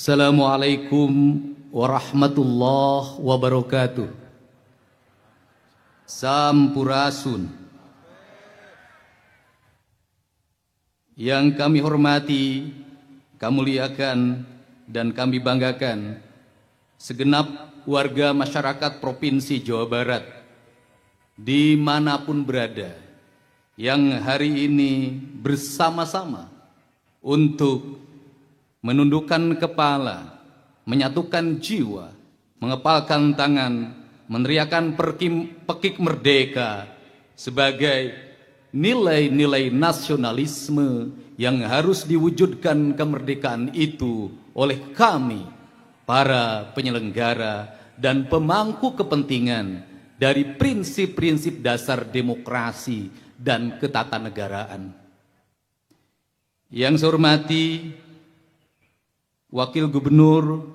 Assalamualaikum warahmatullahi wabarakatuh. Sampurasun. Yang kami hormati, kami muliakan, dan kami banggakan segenap warga masyarakat Provinsi Jawa Barat dimanapun berada, yang hari ini bersama-sama untuk menundukkan kepala, menyatukan jiwa, mengepalkan tangan, meneriakan pekik merdeka sebagai nilai-nilai nasionalisme yang harus diwujudkan kemerdekaan itu oleh kami, para penyelenggara dan pemangku kepentingan dari prinsip-prinsip dasar demokrasi dan ketatanegaraan. Yang saya hormati Wakil Gubernur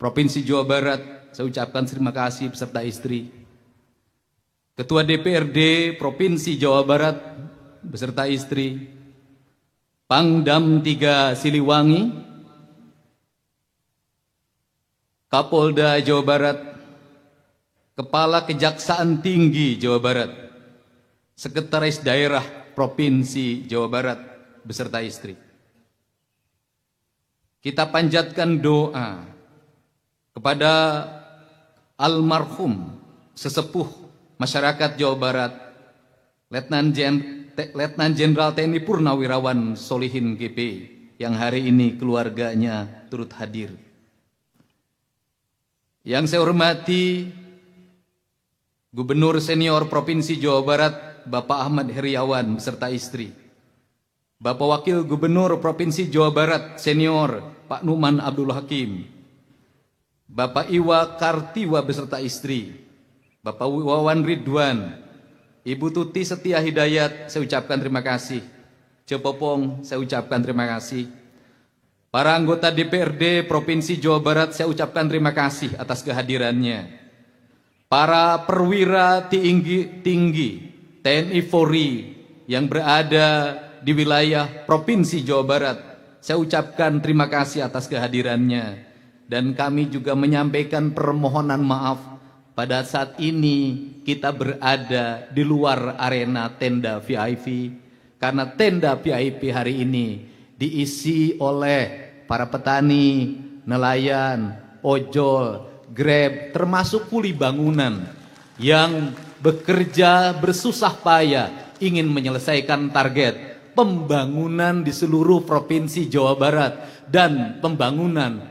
Provinsi Jawa Barat, saya ucapkan terima kasih beserta istri. Ketua DPRD Provinsi Jawa Barat beserta istri. Pangdam 3 Siliwangi, Kapolda Jawa Barat, Kepala Kejaksaan Tinggi Jawa Barat, Sekretaris Daerah Provinsi Jawa Barat beserta istri. Kita panjatkan doa kepada almarhum sesepuh masyarakat Jawa Barat, Letnan Jenderal TNI Purnawirawan Solihin GP, yang hari ini keluarganya turut hadir. Yang saya hormati Gubernur Senior Provinsi Jawa Barat Bapak Ahmad Heriawan beserta istri, Bapak Wakil Gubernur Provinsi Jawa Barat Senior Pak Numan Abdul Hakim, Bapak Iwa Kartiwa beserta istri, Bapak Wawan Ridwan, Ibu Tuti Setia Hidayat, saya ucapkan terima kasih. Cepopong, saya ucapkan terima kasih. Para anggota DPRD Provinsi Jawa Barat, saya ucapkan terima kasih atas kehadirannya. Para perwira tinggi TNI Polri yang berada di wilayah Provinsi Jawa Barat, saya ucapkan terima kasih atas kehadirannya. Dan kami juga menyampaikan permohonan maaf pada saat ini kita berada di luar arena tenda VIP, karena tenda VIP hari ini diisi oleh para petani, nelayan, ojol, Grab, termasuk kuli bangunan yang bekerja bersusah payah ingin menyelesaikan target pembangunan di seluruh Provinsi Jawa Barat dan pembangunan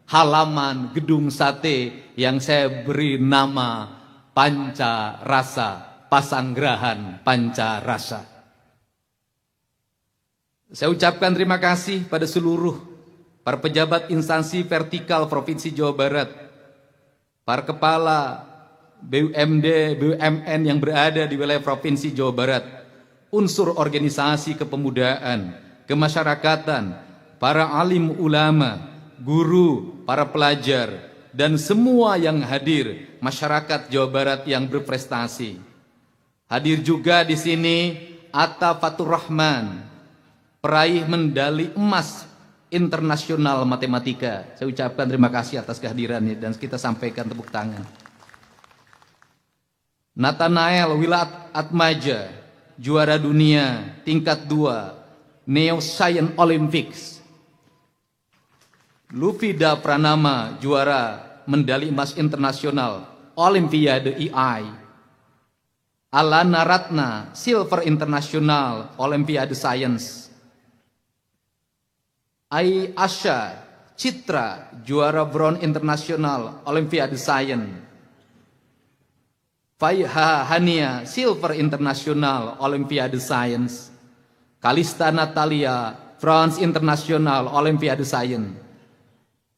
halaman gedung sate yang saya beri nama Panca Rasa, Pasanggerahan Panca Rasa. Saya ucapkan terima kasih pada seluruh para pejabat instansi vertikal Provinsi Jawa Barat, para kepala BUMD, BUMN yang berada di wilayah Provinsi Jawa Barat, unsur organisasi kepemudaan, kemasyarakatan, para alim ulama, guru, para pelajar, dan semua yang hadir, masyarakat Jawa Barat yang berprestasi. Hadir juga di sini Atta Fatur Rahman, peraih medali emas internasional matematika. Saya ucapkan terima kasih atas kehadirannya dan kita sampaikan tepuk tangan. Nathanael Wilat Atmaja, juara dunia tingkat 2 Neo Science Olympics. Lufida Pranama, juara medali emas internasional Olimpiade AI. Alana Ratna, silver internasional Olimpiade Science. Ai Asha Citra, juara bronze internasional Olimpiade Science. Faiha Hania, silver internasional Olimpiade Science. Kalista Natalia, bronze internasional Olimpiade Science.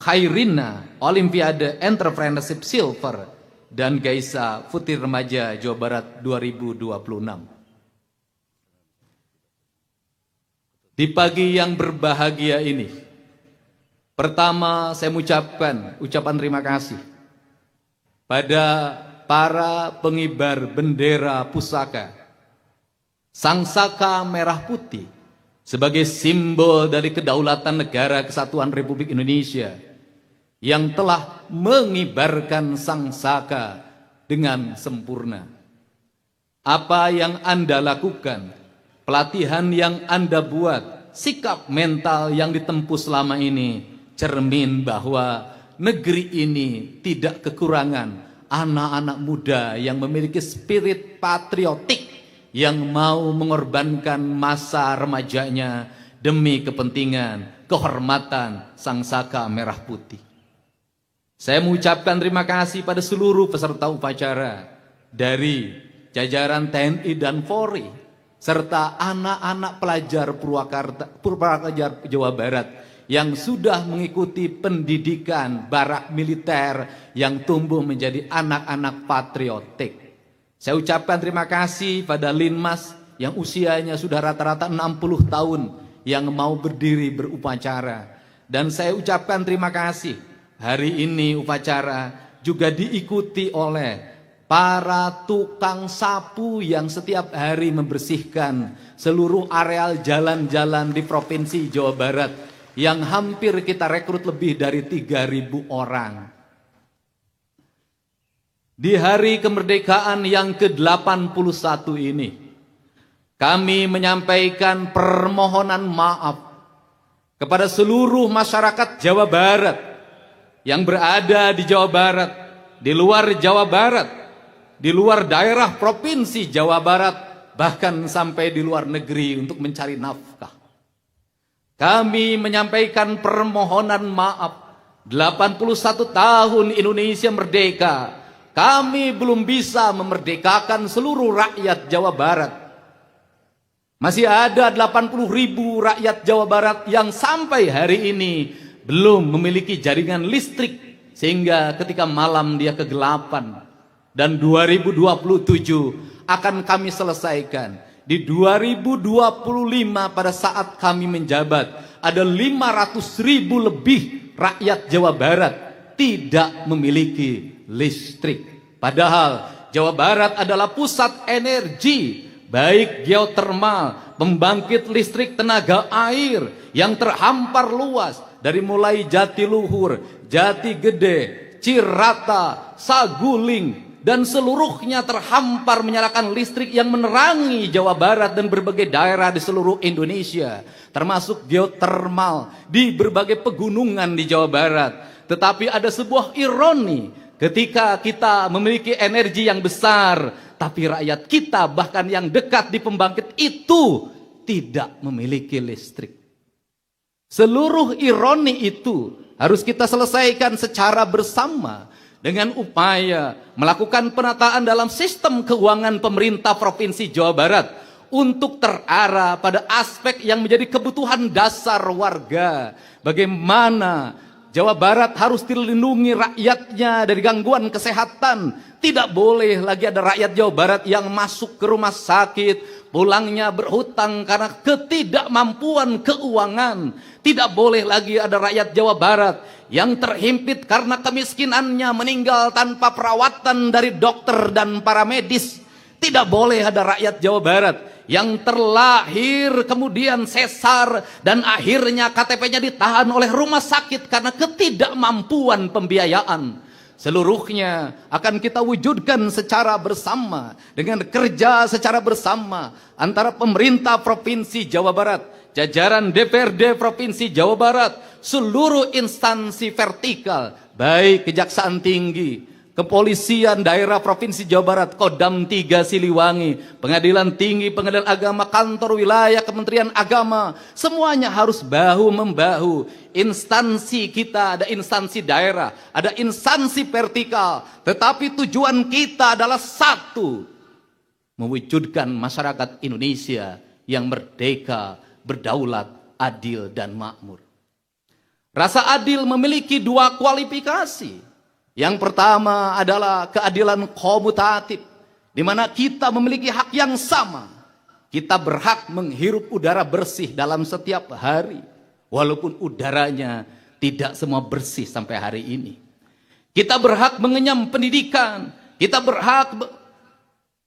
Khairina, Olimpiade Entrepreneurship Silver. Dan Gaisa, Putri Remaja Jawa Barat 2026. Di pagi yang berbahagia ini, pertama saya mengucapkan ucapan terima kasih pada para pengibar bendera pusaka Sangsaka merah putih sebagai simbol dari kedaulatan negara kesatuan Republik Indonesia yang telah mengibarkan sangsaka dengan sempurna. Apa yang Anda lakukan, pelatihan yang Anda buat, sikap mental yang ditempuh selama ini, cermin bahwa negeri ini tidak kekurangan anak-anak muda yang memiliki spirit patriotik, yang mau mengorbankan masa remajanya demi kepentingan, kehormatan sangsaka merah putih. Saya mengucapkan terima kasih pada seluruh peserta upacara dari jajaran TNI dan Polri serta anak-anak pelajar Purwakarta Jawa Barat yang sudah mengikuti pendidikan barak militer yang tumbuh menjadi anak-anak patriotik. Saya ucapkan terima kasih pada Linmas yang usianya sudah rata-rata 60 tahun yang mau berdiri berupacara. Dan saya ucapkan terima kasih, hari ini upacara juga diikuti oleh para tukang sapu yang setiap hari membersihkan seluruh areal jalan-jalan di Provinsi Jawa Barat yang hampir kita rekrut lebih dari 3.000 orang. Di hari kemerdekaan yang ke-81 ini, kami menyampaikan permohonan maaf kepada seluruh masyarakat Jawa Barat yang berada di Jawa Barat, di luar Jawa Barat, di luar daerah Provinsi Jawa Barat, bahkan sampai di luar negeri untuk mencari nafkah. Kami menyampaikan permohonan maaf. 81 tahun Indonesia merdeka, kami belum bisa memerdekakan seluruh rakyat Jawa Barat. Masih ada 80.000 rakyat Jawa Barat yang sampai hari ini belum memiliki jaringan listrik, sehingga ketika malam dia kegelapan. Dan 2027 akan kami selesaikan. Di 2025 pada saat kami menjabat, ada 500.000 lebih rakyat Jawa Barat tidak memiliki listrik. Padahal Jawa Barat adalah pusat energi, baik geotermal, pembangkit listrik tenaga air yang terhampar luas dari mulai Jatiluhur, Jatigede, Cirata, Saguling, dan seluruhnya terhampar menyalakan listrik yang menerangi Jawa Barat dan berbagai daerah di seluruh Indonesia, termasuk geotermal di berbagai pegunungan di Jawa Barat. Tetapi ada sebuah ironi, ketika kita memiliki energi yang besar, tapi rakyat kita bahkan yang dekat di pembangkit itu tidak memiliki listrik. Seluruh ironi itu harus kita selesaikan secara bersama dengan upaya melakukan penataan dalam sistem keuangan pemerintah Provinsi Jawa Barat untuk terarah pada aspek yang menjadi kebutuhan dasar warga. Bagaimana Jawa Barat harus dilindungi rakyatnya dari gangguan kesehatan. Tidak boleh lagi ada rakyat Jawa Barat yang masuk ke rumah sakit, pulangnya berhutang karena ketidakmampuan keuangan. Tidak boleh lagi ada rakyat Jawa Barat yang terhimpit karena kemiskinannya meninggal tanpa perawatan dari dokter dan para medis. Tidak boleh ada rakyat Jawa Barat yang terlahir kemudian sesar dan akhirnya KTP-nya ditahan oleh rumah sakit karena ketidakmampuan pembiayaan. Seluruhnya akan kita wujudkan secara bersama dengan kerja secara bersama antara pemerintah Provinsi Jawa Barat, jajaran DPRD Provinsi Jawa Barat, seluruh instansi vertikal, baik Kejaksaan Tinggi, Kepolisian Daerah Provinsi Jawa Barat, Kodam 3 Siliwangi, Pengadilan Tinggi, Pengadilan Agama, Kantor Wilayah, Kementerian Agama, semuanya harus bahu-membahu. Instansi kita, ada instansi daerah, ada instansi vertikal, tetapi tujuan kita adalah satu, mewujudkan masyarakat Indonesia yang merdeka, berdaulat, adil, dan makmur. Rasa adil memiliki dua kualifikasi. Yang pertama adalah keadilan komutatif, di mana kita memiliki hak yang sama. Kita berhak menghirup udara bersih dalam setiap hari, walaupun udaranya tidak semua bersih sampai hari ini. Kita berhak mengenyam pendidikan, kita berhak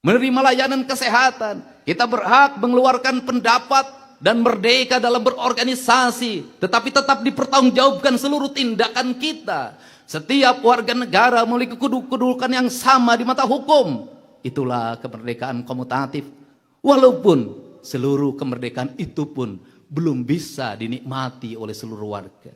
menerima layanan kesehatan, kita berhak mengeluarkan pendapat dan merdeka dalam berorganisasi, tetapi tetap dipertanggungjawabkan seluruh tindakan kita. Setiap warga negara memiliki kedudukan yang sama di mata hukum. Itulah kemerdekaan komutatif. Walaupun seluruh kemerdekaan itu pun belum bisa dinikmati oleh seluruh warga.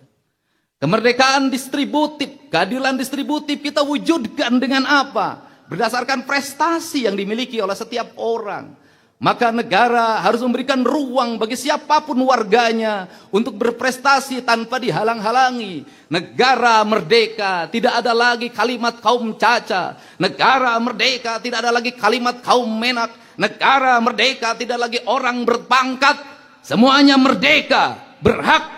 Kemerdekaan distributif, keadilan distributif kita wujudkan dengan apa? Berdasarkan prestasi yang dimiliki oleh setiap orang. Maka negara harus memberikan ruang bagi siapapun warganya untuk berprestasi tanpa dihalang-halangi. Negara merdeka, tidak ada lagi kalimat kaum caca. Negara merdeka, tidak ada lagi kalimat kaum menak. Negara merdeka, tidak lagi orang berpangkat. Semuanya merdeka, berhak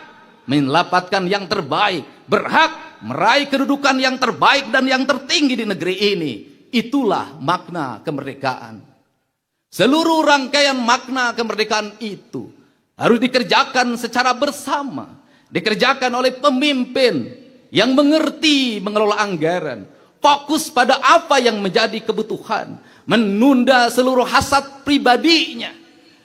mendapatkan yang terbaik, berhak meraih kedudukan yang terbaik dan yang tertinggi di negeri ini. Itulah makna kemerdekaan. Seluruh rangkaian makna kemerdekaan itu harus dikerjakan secara bersama, dikerjakan oleh pemimpin yang mengerti mengelola anggaran, fokus pada apa yang menjadi kebutuhan, menunda seluruh hasad pribadinya,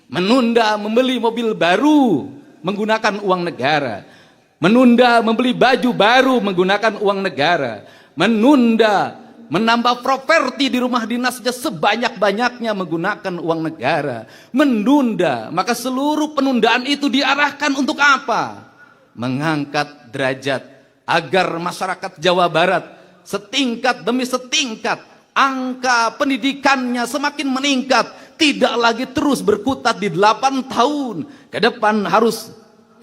menunda membeli mobil baru menggunakan uang negara, menunda membeli baju baru menggunakan uang negara, menunda menambah properti di rumah dinasnya sebanyak-banyaknya menggunakan uang negara, menunda. Maka seluruh penundaan itu diarahkan untuk apa? Mengangkat derajat agar masyarakat Jawa Barat setingkat demi setingkat angka pendidikannya semakin meningkat, tidak lagi terus berkutat di 8 tahun. Ke depan harus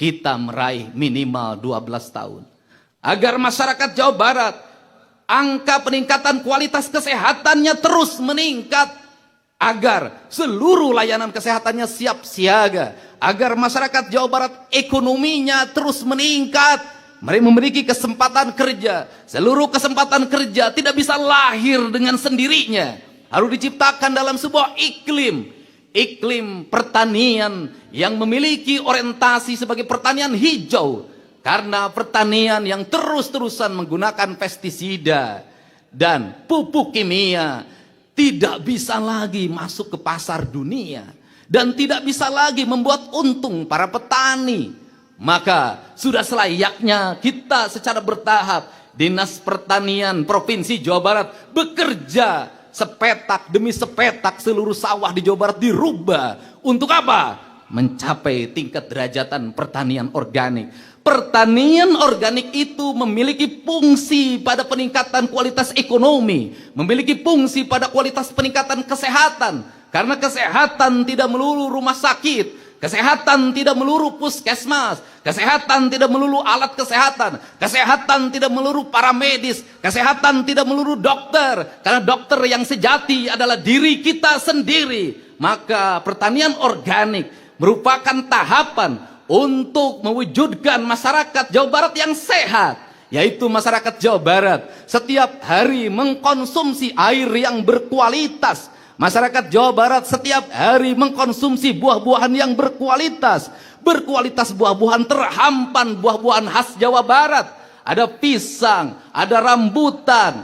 kita meraih minimal 12 tahun. Agar masyarakat Jawa Barat angka peningkatan kualitas kesehatannya terus meningkat, agar seluruh layanan kesehatannya siap siaga, agar masyarakat Jawa Barat ekonominya terus meningkat, mereka memiliki kesempatan kerja. Seluruh kesempatan kerja tidak bisa lahir dengan sendirinya, harus diciptakan dalam sebuah iklim pertanian yang memiliki orientasi sebagai pertanian hijau. Karena pertanian yang terus-terusan menggunakan pestisida dan pupuk kimia tidak bisa lagi masuk ke pasar dunia dan tidak bisa lagi membuat untung para petani. Maka sudah selayaknya kita secara bertahap, Dinas Pertanian Provinsi Jawa Barat bekerja sepetak demi sepetak, seluruh sawah di Jawa Barat dirubah. Untuk apa? Mencapai tingkat derajatan pertanian organik. Pertanian organik itu memiliki fungsi pada peningkatan kualitas ekonomi, memiliki fungsi pada kualitas peningkatan kesehatan. Karena kesehatan tidak melulu rumah sakit, kesehatan tidak melulu puskesmas, kesehatan tidak melulu alat kesehatan, kesehatan tidak melulu para medis, kesehatan tidak melulu dokter. Karena dokter yang sejati adalah diri kita sendiri. Maka pertanian organik merupakan tahapan untuk mewujudkan masyarakat Jawa Barat yang sehat, yaitu masyarakat Jawa Barat setiap hari mengkonsumsi air yang berkualitas. Masyarakat Jawa Barat setiap hari mengkonsumsi buah-buahan yang berkualitas. Berkualitas buah-buahan terhampan, buah-buahan khas Jawa Barat. Ada pisang, ada rambutan,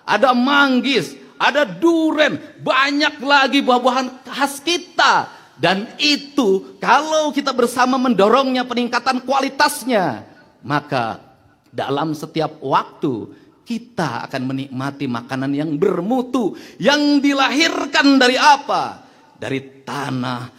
ada manggis, ada duren, banyak lagi buah-buahan khas kita. Dan itu kalau kita bersama mendorongnya peningkatan kualitasnya, maka dalam setiap waktu kita akan menikmati makanan yang bermutu, yang dilahirkan dari apa? Dari tanah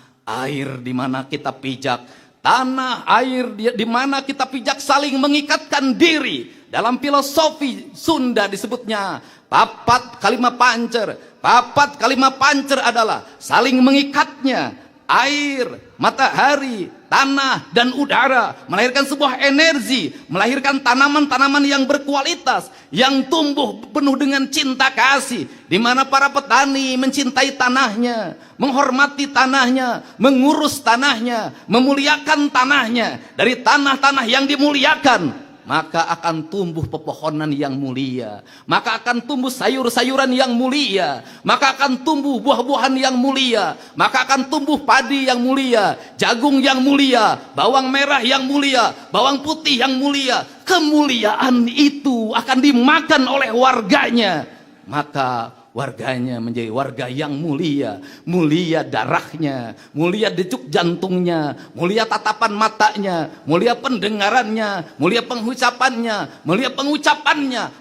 air di mana kita pijak. Tanah air di mana kita pijak saling mengikatkan diri. Dalam filosofi Sunda disebutnya papat kalima pancer. Papat kalima pancer adalah saling mengikatnya. Air, matahari, tanah, dan udara melahirkan sebuah energi, melahirkan tanaman-tanaman yang berkualitas, yang tumbuh penuh dengan cinta kasih, di mana para petani mencintai tanahnya, menghormati tanahnya, mengurus tanahnya, memuliakan tanahnya. Dari tanah-tanah yang dimuliakan, maka akan tumbuh pepohonan yang mulia, maka akan tumbuh sayur-sayuran yang mulia, maka akan tumbuh buah-buahan yang mulia, maka akan tumbuh padi yang mulia, jagung yang mulia, bawang merah yang mulia, bawang putih yang mulia. Kemuliaan itu akan dimakan oleh warganya. Maka warganya menjadi warga yang mulia, mulia darahnya, mulia denyut jantungnya, mulia tatapan matanya, mulia pendengarannya, mulia pengucapannya,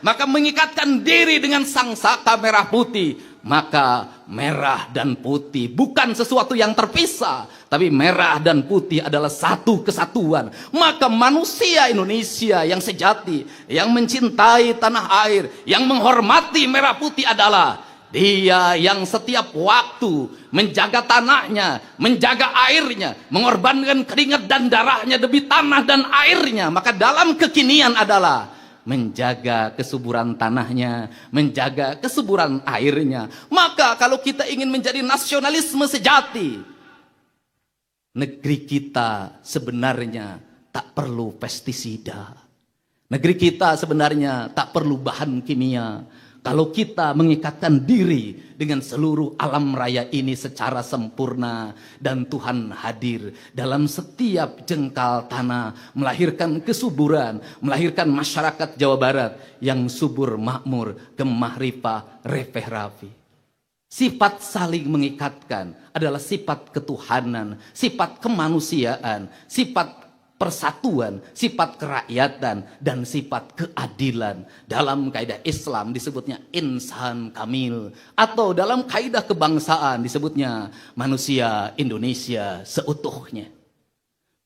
maka mengikatkan diri dengan sang saka merah putih. Maka merah dan putih bukan sesuatu yang terpisah, tapi merah dan putih adalah satu kesatuan. Maka manusia Indonesia yang sejati, yang mencintai tanah air, yang menghormati merah putih adalah dia yang setiap waktu menjaga tanahnya, menjaga airnya, mengorbankan keringat dan darahnya demi tanah dan airnya. Maka dalam kekinian adalah menjaga kesuburan tanahnya, menjaga kesuburan airnya. Maka kalau kita ingin menjadi nasionalisme sejati, negeri kita sebenarnya tak perlu pestisida. Negeri kita sebenarnya tak perlu bahan kimia. Kalau kita mengikatkan diri dengan seluruh alam raya ini secara sempurna, dan Tuhan hadir dalam setiap jengkal tanah, melahirkan kesuburan, melahirkan masyarakat Jawa Barat yang subur, makmur, gemah ripah, refeh rafi. Sifat saling mengikatkan adalah sifat ketuhanan, sifat kemanusiaan, sifat persatuan, sifat kerakyatan, dan sifat keadilan. Dalam kaidah Islam disebutnya insan kamil, atau dalam kaidah kebangsaan disebutnya manusia Indonesia seutuhnya.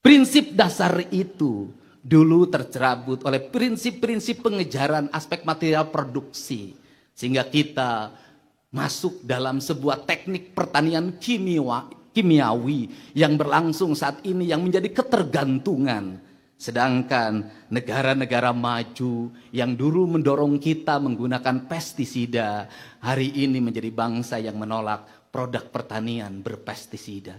Prinsip dasar itu dulu tercerabut oleh prinsip-prinsip pengejaran aspek material produksi, sehingga kita masuk dalam sebuah teknik pertanian kimiawi yang berlangsung saat ini, yang menjadi ketergantungan. Sedangkan negara-negara maju yang dulu mendorong kita menggunakan pestisida, hari ini menjadi bangsa yang menolak produk pertanian berpestisida.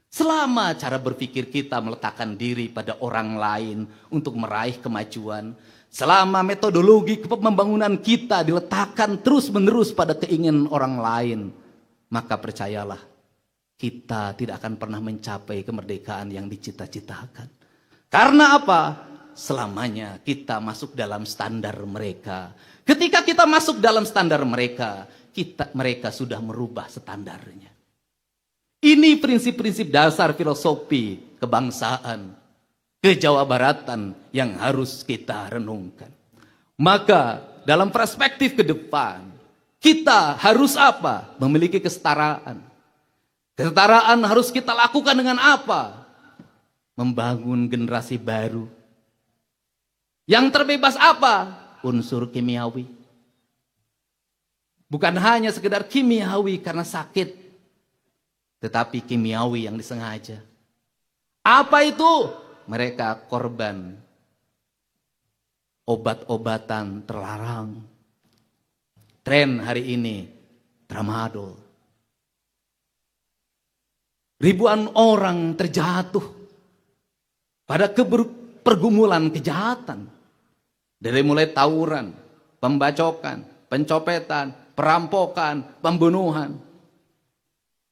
Selama cara berpikir kita meletakkan diri pada orang lain untuk meraih kemajuan, selama metodologi pembangunan kita diletakkan terus-menerus pada keinginan orang lain, maka percayalah, kita tidak akan pernah mencapai kemerdekaan yang dicita-citakan. Karena apa? Selamanya kita masuk dalam standar mereka. Ketika kita masuk dalam standar mereka, mereka sudah merubah standarnya. Ini prinsip-prinsip dasar filosofi kebangsaan, kejawabaratan yang harus kita renungkan. Maka dalam perspektif ke depan, kita harus apa? Memiliki kesetaraan. Kesetaraan harus kita lakukan dengan apa? Membangun generasi baru. Yang terbebas apa? Unsur kimiawi. Bukan hanya sekedar kimiawi karena sakit, tetapi kimiawi yang disengaja. Apa itu? Mereka korban obat-obatan terlarang. Tren hari ini, tramadol. Ribuan orang terjatuh pada pergumulan kejahatan. Dari mulai tawuran, pembacokan, pencopetan, perampokan, pembunuhan.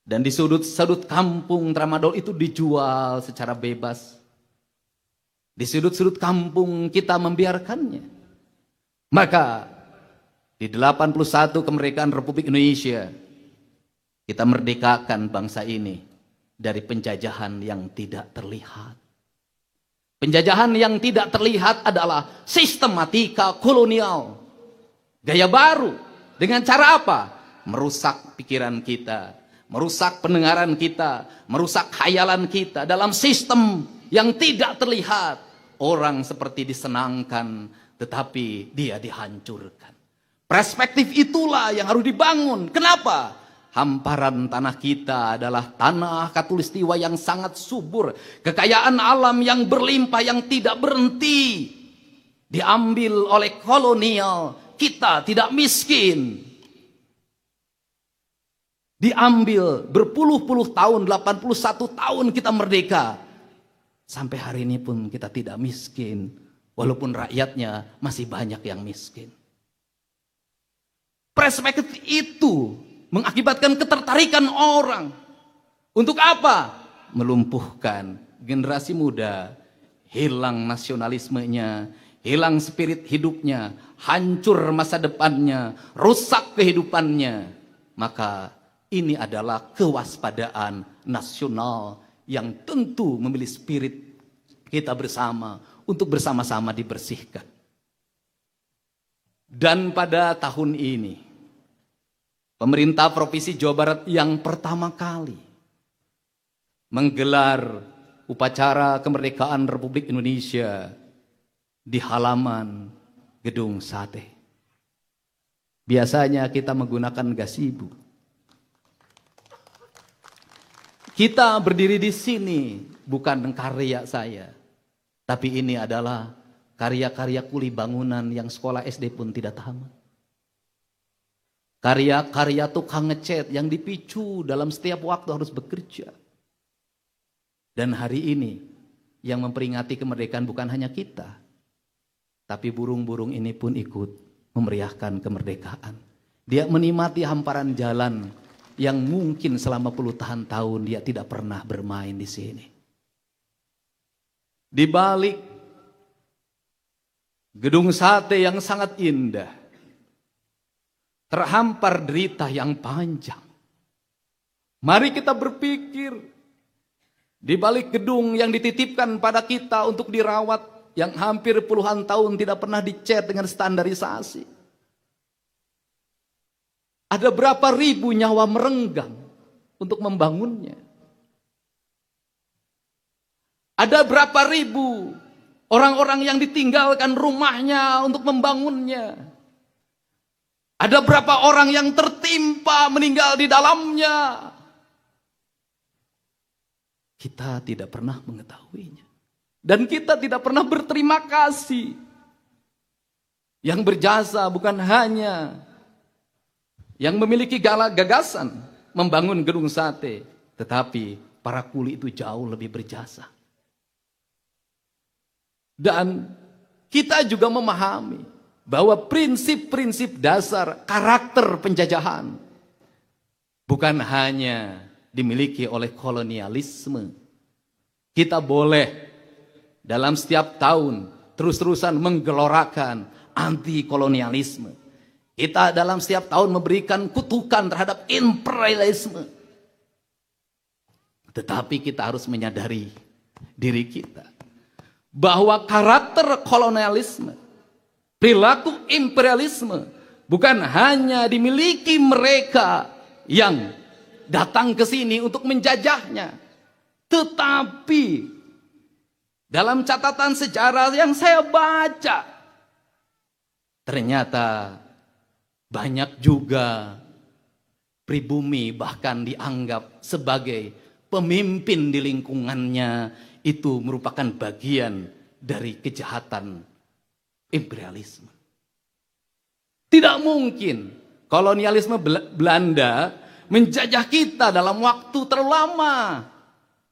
Dan di sudut-sudut kampung tramadol itu dijual secara bebas. Di sudut-sudut kampung kita membiarkannya. Maka di 81 kemerdekaan Republik Indonesia, kita merdekakan bangsa ini dari penjajahan yang tidak terlihat. Penjajahan yang tidak terlihat adalah sistematika kolonial. Gaya baru. Dengan cara apa? Merusak pikiran kita, merusak pendengaran kita, merusak khayalan kita dalam sistem yang tidak terlihat. Orang seperti disenangkan, tetapi dia dihancurkan. Perspektif itulah yang harus dibangun. Kenapa? Hamparan tanah kita adalah tanah khatulistiwa yang sangat subur. Kekayaan alam yang berlimpah, yang tidak berhenti. Diambil oleh kolonial, kita tidak miskin. Diambil berpuluh-puluh tahun, 81 tahun kita merdeka. Sampai hari ini pun kita tidak miskin. Walaupun rakyatnya masih banyak yang miskin. Perspektif itu mengakibatkan ketertarikan orang. Untuk apa? Melumpuhkan generasi muda. Hilang nasionalismenya, hilang spirit hidupnya, hancur masa depannya, rusak kehidupannya, maka ini adalah kewaspadaan nasional yang tentu memilih spirit kita bersama untuk bersama-sama dibersihkan. Dan pada tahun ini, pemerintah Provinsi Jawa Barat yang pertama kali menggelar upacara kemerdekaan Republik Indonesia di halaman Gedung Sate. Biasanya kita menggunakan gazebo. Kita berdiri di sini bukan karya saya, tapi ini adalah karya-karya kuli bangunan yang sekolah SD pun tidak tamat. Karya-karya tukang ngecat yang dipicu dalam setiap waktu harus bekerja. Dan hari ini yang memperingati kemerdekaan bukan hanya kita, tapi burung-burung ini pun ikut memeriahkan kemerdekaan. Dia menikmati hamparan jalan yang mungkin selama puluhan tahun dia tidak pernah bermain di sini. Di balik gedung sate yang sangat indah, terhampar derita yang panjang. Mari kita berpikir, di balik gedung yang dititipkan pada kita untuk dirawat, yang hampir puluhan tahun tidak pernah dicat dengan standarisasi. Ada berapa ribu nyawa merenggang untuk membangunnya. Ada berapa ribu orang-orang yang ditinggalkan rumahnya untuk membangunnya. Ada berapa orang yang tertimpa meninggal di dalamnya. Kita tidak pernah mengetahuinya. Dan kita tidak pernah berterima kasih. Yang berjasa bukan hanya yang memiliki gagasan membangun gedung sate, tetapi para kuli itu jauh lebih berjasa. Dan kita juga memahami bahwa prinsip-prinsip dasar karakter penjajahan bukan hanya dimiliki oleh kolonialisme. Kita boleh dalam setiap tahun terus-terusan menggelorakan anti kolonialisme. Kita dalam setiap tahun memberikan kutukan terhadap imperialisme. Tetapi kita harus menyadari diri kita bahwa karakter kolonialisme, perilaku imperialisme bukan hanya dimiliki mereka yang datang ke sini untuk menjajahnya, tetapi dalam catatan sejarah yang saya baca, ternyata banyak juga pribumi bahkan dianggap sebagai pemimpin di lingkungannya itu merupakan bagian dari kejahatan imperialisme. Tidak mungkin kolonialisme Belanda menjajah kita dalam waktu terlalu lama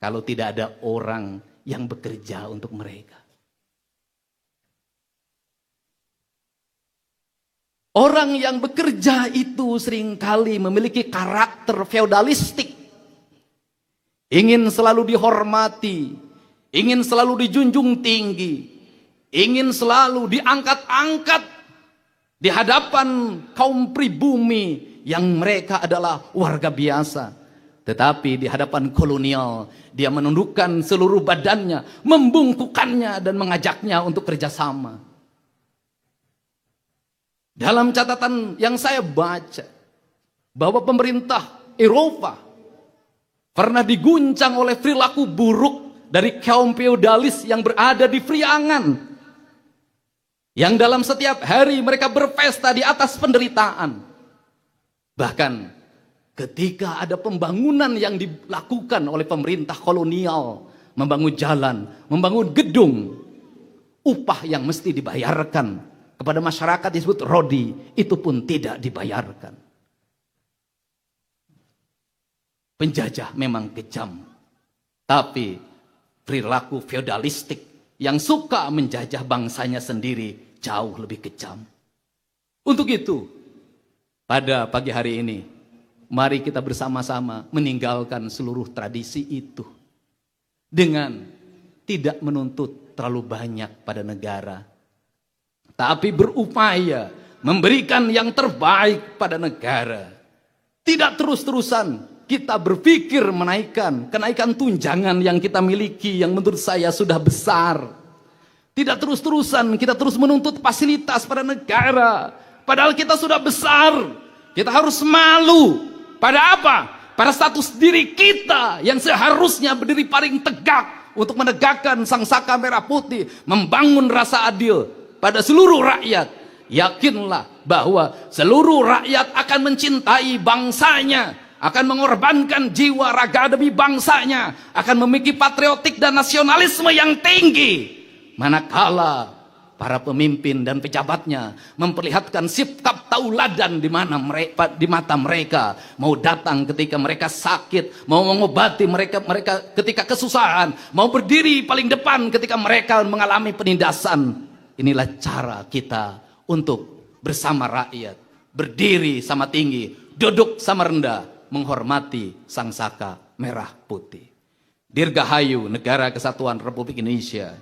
kalau tidak ada orang yang bekerja untuk mereka. Orang yang bekerja itu seringkali memiliki karakter feodalistik. Ingin selalu dihormati, ingin selalu dijunjung tinggi, ingin selalu diangkat-angkat di hadapan kaum pribumi yang mereka adalah warga biasa. Tetapi di hadapan kolonial, dia menundukkan seluruh badannya, membungkukannya dan mengajaknya untuk kerjasama. Dalam catatan yang saya baca, bahwa pemerintah Eropa pernah diguncang oleh perilaku buruk dari kaum feodalis yang berada di Priangan, yang dalam setiap hari mereka berpesta di atas penderitaan. Bahkan ketika ada pembangunan yang dilakukan oleh pemerintah kolonial, membangun jalan, membangun gedung, upah yang mesti dibayarkan kepada masyarakat disebut rodi, itu pun tidak dibayarkan. Penjajah memang kejam, tapi perilaku feodalistik yang suka menjajah bangsanya sendiri jauh lebih kejam. Untuk itu, pada pagi hari ini, mari kita bersama-sama meninggalkan seluruh tradisi itu dengan tidak menuntut terlalu banyak pada negara, tapi berupaya memberikan yang terbaik pada negara. Tidak terus-terusan kita berpikir kenaikan tunjangan yang kita miliki yang menurut saya sudah besar. Tidak terus-terusan kita terus menuntut fasilitas pada negara, padahal kita sudah besar. Kita harus malu pada apa? Pada status diri kita yang seharusnya berdiri paling tegak untuk menegakkan sangsaka merah putih, membangun rasa adil pada seluruh rakyat. Yakinlah bahwa seluruh rakyat akan mencintai bangsanya, akan mengorbankan jiwa raga demi bangsanya, akan memiliki patriotik dan nasionalisme yang tinggi. Manakala para pemimpin dan pejabatnya memperlihatkan sikap tauladan di mata mereka, mau datang ketika mereka sakit, mau mengobati mereka ketika kesusahan, mau berdiri paling depan ketika mereka mengalami penindasan. Inilah cara kita untuk bersama rakyat, berdiri sama tinggi, duduk sama rendah, menghormati sangsaka merah putih. Dirgahayu Negara Kesatuan Republik Indonesia.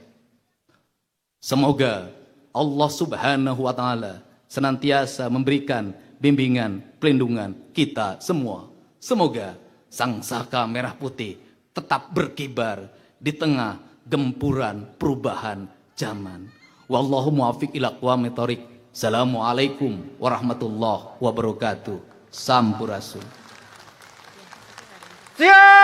Semoga Allah Subhanahu wa Ta'ala senantiasa memberikan bimbingan, pelindungan kita semua. Semoga sangsaka merah putih tetap berkibar di tengah gempuran perubahan zaman. Wallahu muwaffiq ila aqwamit thoriq. Assalamualaikum warahmatullahi wabarakatuh. Sampurasun. Siap!